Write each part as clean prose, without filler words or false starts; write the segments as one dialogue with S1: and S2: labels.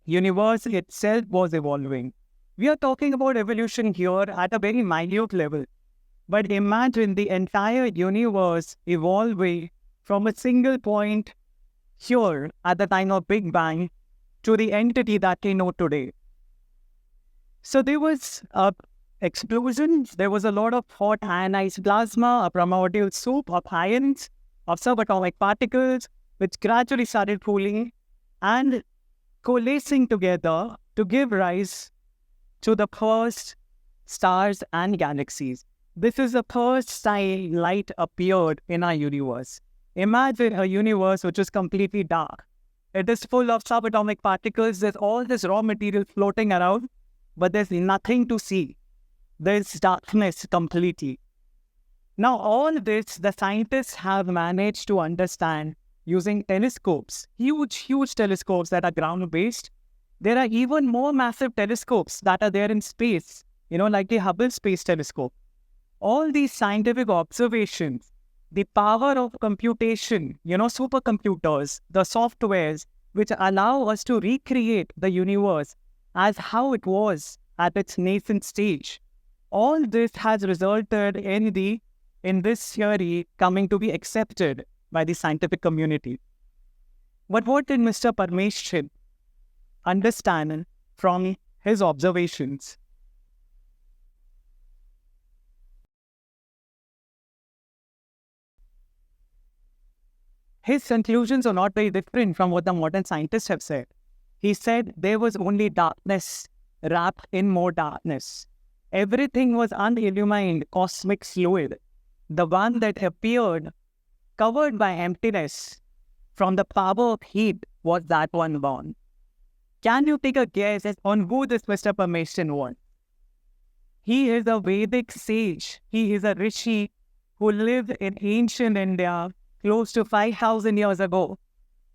S1: universe itself was evolving. We are talking about evolution here at a very minute level. But imagine the entire universe evolving from a single point here at the time of Big Bang to the entity that we know today. So there was a explosion, there was a lot of hot ionized plasma, a primordial soup of ions, of subatomic particles, which gradually started cooling and coalescing together to give rise to the first stars and galaxies. This is the first time light appeared in our universe. Imagine a universe which is completely dark. It is full of subatomic particles. There's all this raw material floating around, but there's nothing to see. There's darkness completely. Now, all this, the scientists have managed to understand using telescopes, huge telescopes that are ground-based. There are even more massive telescopes that are there in space, like the Hubble Space Telescope. All these scientific observations, the power of computation, supercomputers, the softwares, which allow us to recreate the universe as how it was at its nascent stage. All this has resulted in this theory coming to be accepted by the scientific community. But what did Mr. Parmeshwar understand from his observations? His conclusions are not very different from what the modern scientists have said. He said there was only darkness wrapped in more darkness. Everything was unillumined cosmic fluid, the one that appeared covered by emptiness from the power of heat was that one born. Can you take a guess on who this Mr. Parmeshwar was? He is a Vedic sage. He is a rishi who lived in ancient India close to 5,000 years ago.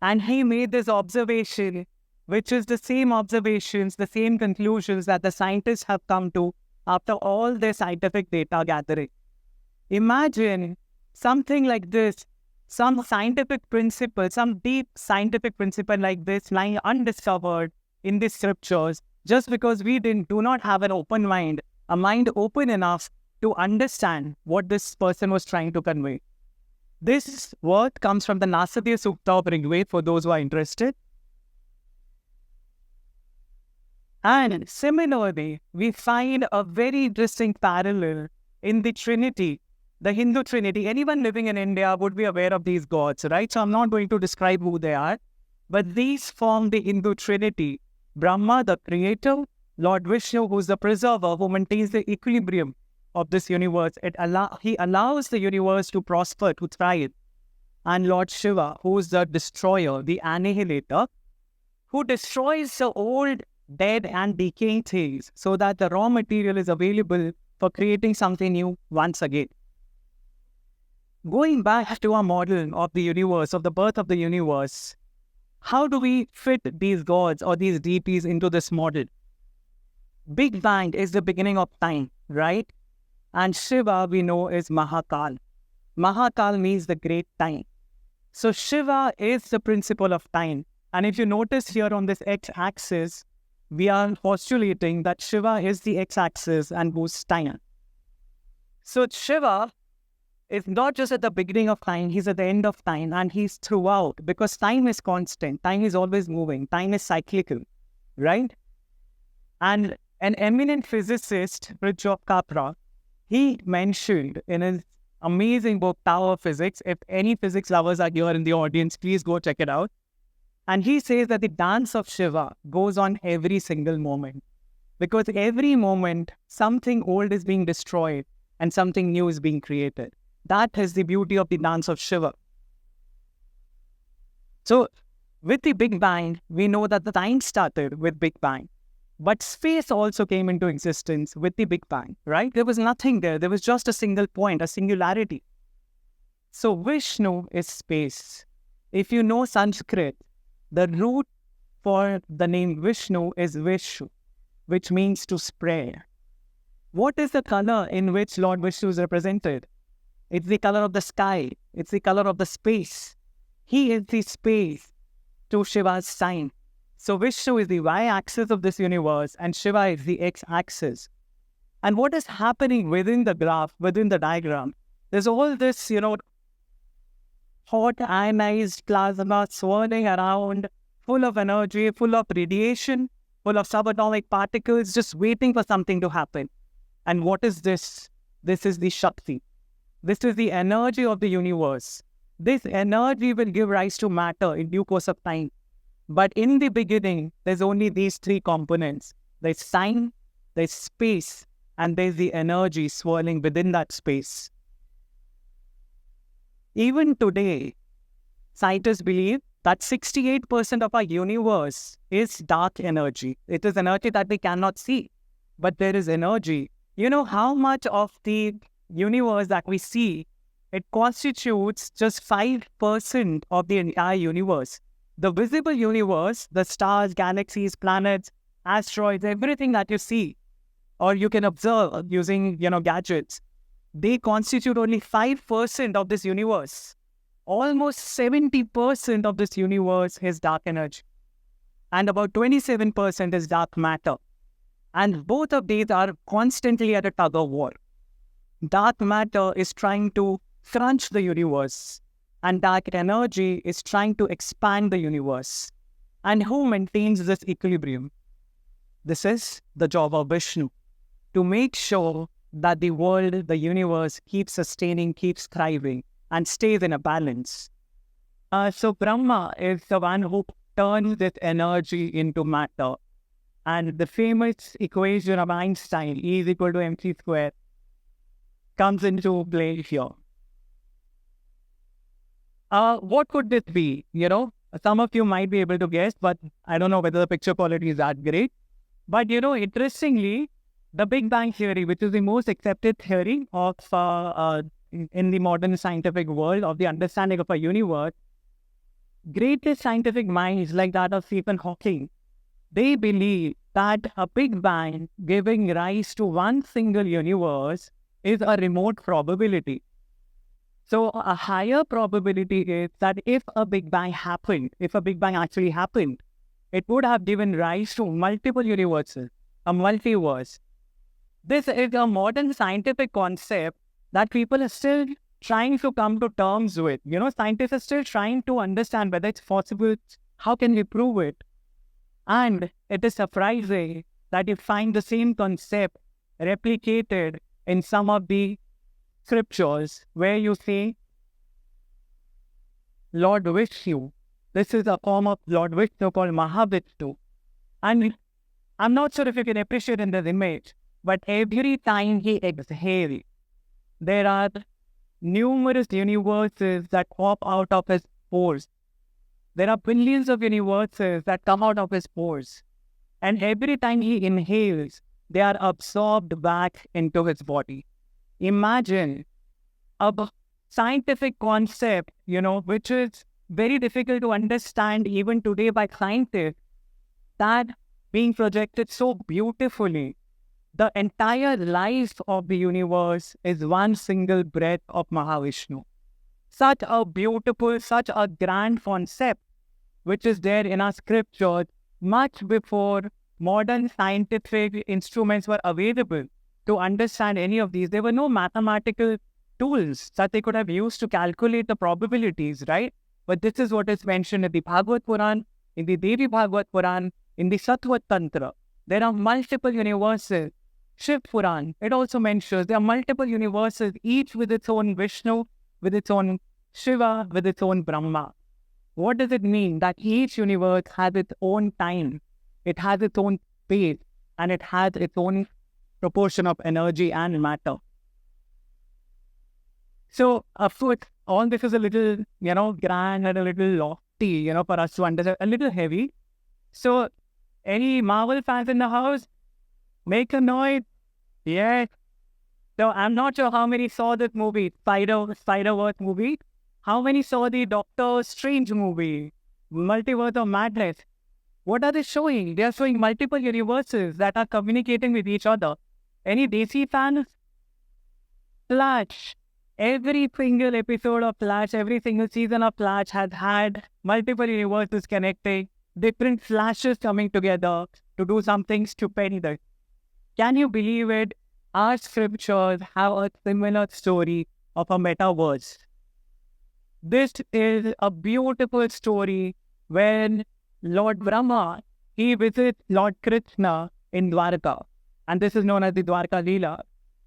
S1: And he made this observation, which is the same observations, the same conclusions that the scientists have come to after all their scientific data gathering. Imagine something like this, some scientific principle, some deep scientific principle like this lying undiscovered in the scriptures, just because we do not have an open mind, a mind open enough to understand what this person was trying to convey. This word comes from the Nasatya Sukta of Rigveda for those who are interested. And similarly, we find a very interesting parallel in the Trinity, the Hindu Trinity. Anyone living in India would be aware of these gods, right? So I'm not going to describe who they are, but these form the Hindu Trinity. Brahma, the creator, Lord Vishnu, who's the preserver, who maintains the equilibrium of this universe. He allows the universe to prosper, to thrive. And Lord Shiva, who is the destroyer, the annihilator, who destroys the old, dead and decaying things so that the raw material is available for creating something new once again. Going back to our model of the universe, of the birth of the universe, how do we fit these gods or these deities into this model? Big Bang is the beginning of time, right? And Shiva, we know, is Mahakal. Mahakal means the great time. So Shiva is the principle of time. And if you notice here on this x-axis, we are postulating that Shiva is the x-axis and who's time. So Shiva is not just at the beginning of time, he's at the end of time, and he's throughout, because time is constant, time is always moving, time is cyclical, right? And an eminent physicist, Fritjof Capra, he mentioned in his amazing book, Tower of Physics, if any physics lovers are here in the audience, please go check it out. And he says that the dance of Shiva goes on every single moment, because every moment, something old is being destroyed and something new is being created. That is the beauty of the dance of Shiva. So, with the Big Bang, we know that the time started with Big Bang. But space also came into existence with the Big Bang, right? There was nothing there. There was just a single point, a singularity. So Vishnu is space. If you know Sanskrit, the root for the name Vishnu is Vishu, which means to spread. What is the color in which Lord Vishnu is represented? It's the color of the sky. It's the color of the space. He is the space to Shiva's sign. So Vishnu is the y-axis of this universe and Shiva is the x-axis. And what is happening within the graph, within the diagram? There's all this, hot ionized plasma swirling around, full of energy, full of radiation, full of subatomic particles, just waiting for something to happen. And what is this? This is the Shakti. This is the energy of the universe. This energy will give rise to matter in due course of time. But in the beginning, there's only these three components. There's time, there's space, and there's the energy swirling within that space. Even today, scientists believe that 68% of our universe is dark energy. It is energy that we cannot see, but there is energy. You know how much of the universe that we see, it constitutes just 5% of the entire universe. The visible universe, the stars, galaxies, planets, asteroids, everything that you see, or you can observe using, gadgets, they constitute only 5% of this universe. Almost 70% of this universe is dark energy. And about 27% is dark matter. And both of these are constantly at a tug of war. Dark matter is trying to crunch the universe, and dark energy is trying to expand the universe. And who maintains this equilibrium? This is the job of Vishnu, to make sure that the world, the universe, keeps sustaining, keeps thriving, and stays in a balance. So Brahma is the one who turns this energy into matter. And the famous equation of Einstein, E is equal to mc squared, comes into play here. What could this be? Some of you might be able to guess, but I don't know whether the picture quality is that great. But, interestingly, the Big Bang theory, which is the most accepted theory of in the modern scientific world of the understanding of our universe, greatest scientific minds like that of Stephen Hawking, they believe that a Big Bang giving rise to one single universe is a remote probability. So a higher probability is that if a Big Bang actually happened, it would have given rise to multiple universes, a multiverse. This is a modern scientific concept that people are still trying to come to terms with. Scientists are still trying to understand whether it's possible, how can we prove it? And it is surprising that you find the same concept replicated in some of the scriptures where you see Lord Vishnu. This is a form of Lord Vishnu called Mahavishnu. And I'm not sure if you can appreciate in this image, but every time he exhales, there are numerous universes that pop out of his pores. There are billions of universes that come out of his pores. And every time he inhales, they are absorbed back into his body. Imagine a scientific concept, which is very difficult to understand even today by scientists, that being projected so beautifully. The entire life of the universe is one single breath of Mahavishnu. Such a beautiful, such a grand concept, which is there in our scriptures much before modern scientific instruments were available to understand any of these. There were no mathematical tools that they could have used to calculate the probabilities, right? But this is what is mentioned in the Bhagavad Puran, in the Devi Bhagavad Puran, in the Sattva Tantra. There are multiple universes. Shiv Puran, it also mentions there are multiple universes, each with its own Vishnu, with its own Shiva, with its own Brahma. What does it mean? That each universe has its own time, it has its own space, and it has its own proportion of energy and matter. So, of course, all this is a little, grand and a little lofty, for us to understand, a little heavy. So, any Marvel fans in the house? Make a noise. Yes. So I'm not sure how many saw this movie, Spider-Verse movie. How many saw the Doctor Strange movie, Multiverse of Madness? What are they showing? They are showing multiple universes that are communicating with each other. Any DC fans? Flash. Every single episode of Flash, every single season of Flash has had multiple universes connecting. different flashes coming together to do something stupendous. Can you believe it? Our scriptures have a similar story of a metaverse. This is a beautiful story when Lord Brahma, he visits Lord Krishna in Dwarka. And this is known as the Dwarka Leela.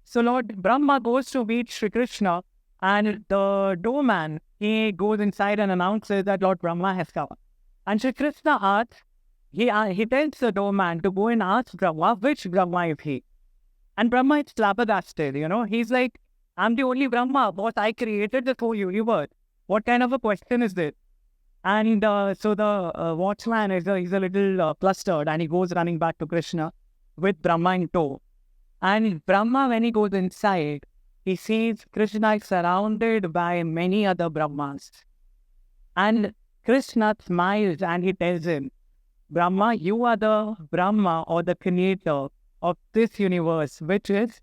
S1: So Lord Brahma goes to meet Sri Krishna, and the doorman, he goes inside and announces that Lord Brahma has come. And Sri Krishna asks, he tells the doorman to go and ask Brahma, which Brahma is he? And Brahma is flabbergasted, He's like, I'm the only Brahma, boss. I created the whole universe. What kind of a question is this? And so the watchman he's a little flustered, and he goes running back to Krishna with Brahma in tow. And Brahma, when he goes inside, he sees Krishna is surrounded by many other Brahmas. And Krishna smiles and he tells him, Brahma, you are the Brahma or the creator of this universe, which is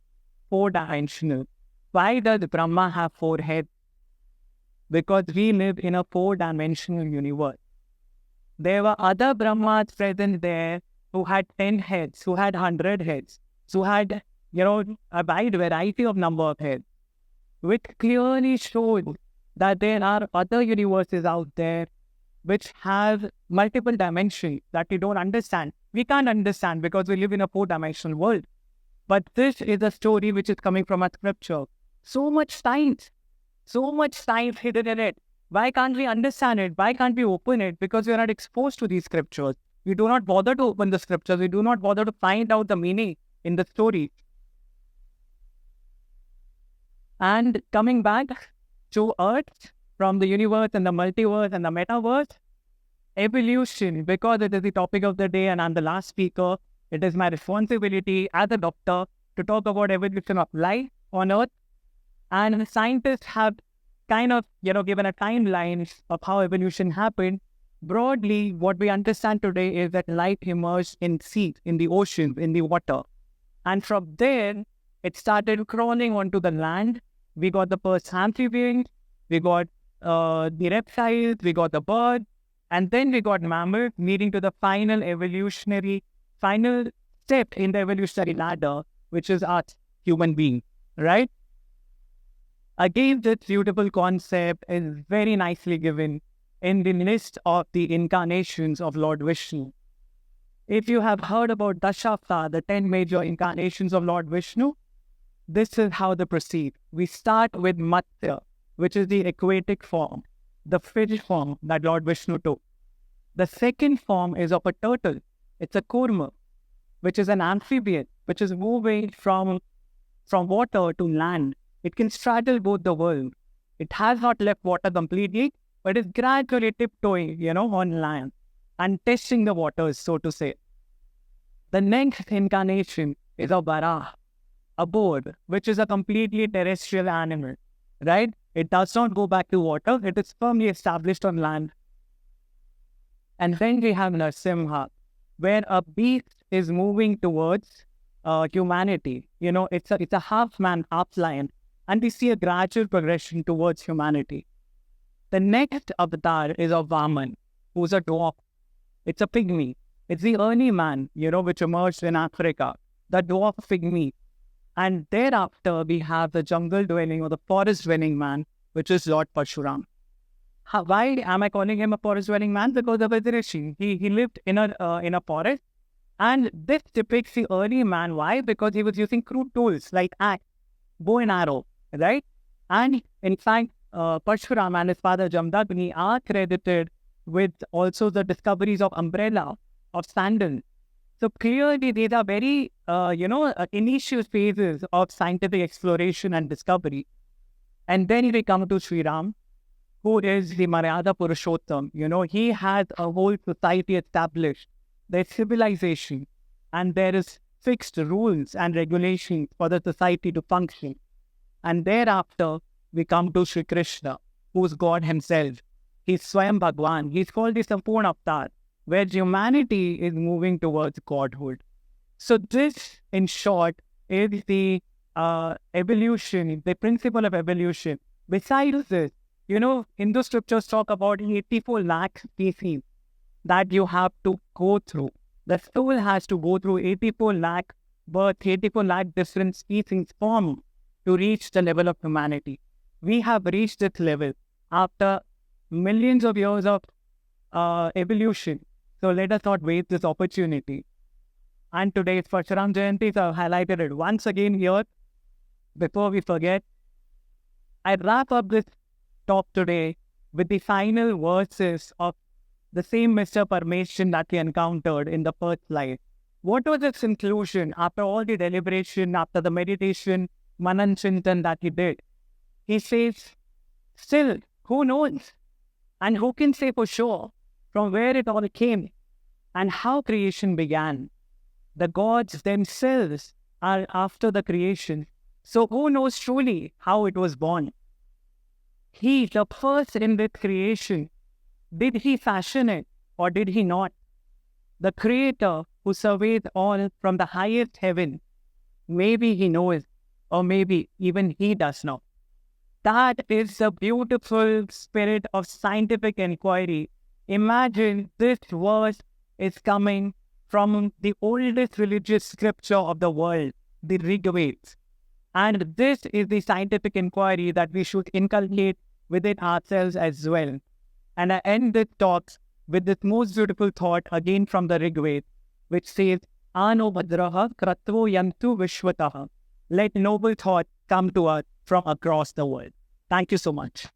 S1: four-dimensional. Why does Brahma have four heads? Because we live in a four-dimensional universe. There were other Brahmas present there who had 10 heads, who had 100 heads, who had, a wide variety of number of heads, which clearly showed that there are other universes out there which have multiple dimensions that we don't understand. We can't understand because we live in a four-dimensional world. But this is a story which is coming from a scripture. So much science hidden in it. Why can't we understand it? Why can't we open it? Because we are not exposed to these scriptures. We do not bother to open the scriptures. We do not bother to find out the meaning in the story. And coming back to Earth, from the universe and the multiverse and the metaverse, evolution, because it is the topic of the day and I'm the last speaker, it is my responsibility as a doctor to talk about evolution of life on Earth. And scientists have kind of, given a timeline of how evolution happened. Broadly, what we understand today is that life emerged in seas, in the ocean, in the water. And from there, it started crawling onto the land. We got the first amphibians, we got the reptiles, we got the birds, and then we got mammals, leading to the final step in the evolutionary ladder, which is us, human beings, right? Again, this beautiful concept is very nicely given in the list of the incarnations of Lord Vishnu. If you have heard about Dashavta, the 10 major incarnations of Lord Vishnu, this is how they proceed. We start with Matsya, which is the aquatic form, the fish form that Lord Vishnu took. The second form is of a turtle. It's a kurma, which is an amphibian, which is moving from water to land. It can straddle both the world. It has not left water completely, but is gradually tiptoeing, on land and testing the waters, so to say. The next incarnation is a Varaha, a bird, which is a completely terrestrial animal, right? It does not go back to water. It is firmly established on land. And then we have Narsimha, where a beast is moving towards humanity. It's a half man, half lion. And we see a gradual progression towards humanity. The next avatar is of Vaman, who's a dwarf. It's a pygmy. It's the early man, which emerged in Africa, the dwarf pygmy. And thereafter, we have the jungle dwelling or the forest dwelling man, which is Lord Parshuram. Why am I calling him a forest dwelling man? Because of his rishi. He lived in a forest. And this depicts the early man. Why? Because he was using crude tools like axe, bow and arrow, right? And in fact, Parshuram and his father Jamdagni are credited with also the discoveries of umbrella, of sandal. So clearly these are very, initial phases of scientific exploration and discovery. And then we come to Sri Ram, who is the Maryada Purushottam. He has a whole society established. There's civilization, and there is fixed rules and regulations for the society to function. And thereafter, we come to Sri Krishna, who's God himself. He's Swayam Bhagwan. He's called the Sampurna Avatar, where humanity is moving towards godhood. So this, in short, is the evolution, the principle of evolution. Besides this, Hindu scriptures talk about 84 lakh species. that you have to go through. The soul has to go through 84 lakh births, 84 lakh different species form to reach the level of humanity. We have reached this level after millions of years of evolution. So let us not waste this opportunity. And today's Parshuram Jayanti, so I've highlighted it once again here. Before we forget, I wrap up this talk today with the final verses of the same Mr. Parmeshan that we encountered in the first slide. What was his conclusion after all the deliberation, after the meditation, Manan Chintan that he did? He says, still, who knows? And who can say for sure from where it all came and how creation began? The gods themselves are after the creation. So who knows truly how it was born? He, the first in this creation, did he fashion it or did he not? The Creator who surveys all from the highest heaven, maybe he knows or maybe even he does not. That is the beautiful spirit of scientific inquiry. Imagine this verse is coming from the oldest religious scripture of the world, the Rigveda. And this is the scientific inquiry that we should inculcate within ourselves as well. And I end this talk with this most beautiful thought again from the Rigveda, which says, Ano Bhadraha Kratvo Yantu Vishwataha. Let noble thought come to us from across the world. Thank you so much.